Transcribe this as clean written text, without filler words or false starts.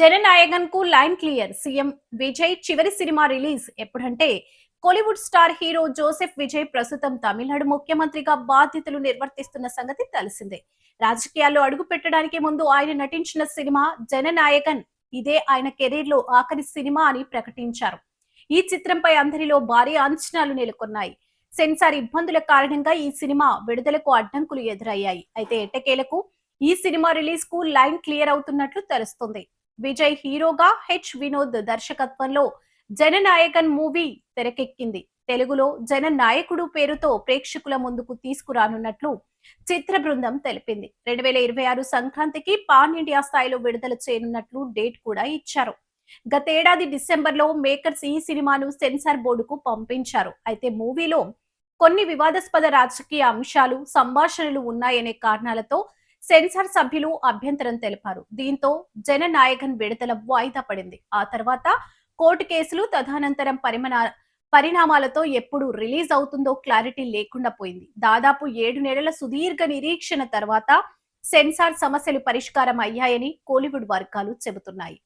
జననాయకన్ కు line clear. CM Vijay చివరి cinema release ఎప్పుడంటే Kollywood star hero Joseph Vijay ప్రస్తుతం తమిళనాడు ముఖ్యమంత్రిగా బాధ్యతలు నిర్వర్తిస్తున్న సంగతి తెలిసిందే. రాజకీయాల్లో అడుగు పెట్టడానికి ముందు ఆయన నటించిన సినిమా జననాయకన్ ఇదే ఆయన కెరీర్ లో ఆఖరి సినిమా అని ప్రకటించారు. ఈ చిత్రంపై అందరిలో భారీ అంచనాలు నెలకొన్నాయి. సెన్సార్ ఇబ్బందుల కారణంగా ఈ సినిమా విడుదలకు అడ్డంకులు ఎదురయ్యాయి. అయితే ఎట్టకేలకు ఈ సినిమా రిలీజ్ కు లైన్ క్లియర్ అవుతున్నట్లు తెలుస్తుంది. విజయ్ హీరోగా వినోద్ దర్శకత్వంలో జననాయకన్ మూవీ తెరకెక్కింది. తెలుగులో జననాయకుడు పేరుతో ప్రేక్షకుల ముందుకు తీసుకురానున్నట్లు చిత్ర బృందం తెలిపింది. 2026 సంక్రాంతికి పాన్ ఇండియా స్థాయిలో విడుదల చేయనున్నట్లు డేట్ కూడా ఇచ్చారు. గతేడాది డిసెంబర్లో మేకర్స్ ఈ సినిమాను సెన్సార్ బోర్డుకు పంపించారు. అయితే మూవీలో కొన్ని వివాదాస్పద రాజకీయ అంశాలు, సంభాషణలు ఉన్నాయనే కారణాలతో సెన్సార్ సభ్యులు అభ్యంతరం తెలిపారు. దీంతో జననాయకన్ విడుదల వాయిదా పడింది. ఆ తర్వాత కోర్టు కేసులు, తదనంతరం పరిణామాలతో ఎప్పుడు రిలీజ్ అవుతుందో క్లారిటీ లేకుండా పోయింది. దాదాపు 7 నెలల సుదీర్ఘ నిరీక్షణ తర్వాత సెన్సార్ సమస్యలు పరిష్కారం అయ్యాయని కోలీవుడ్ వర్గాలు చెబుతున్నాయి.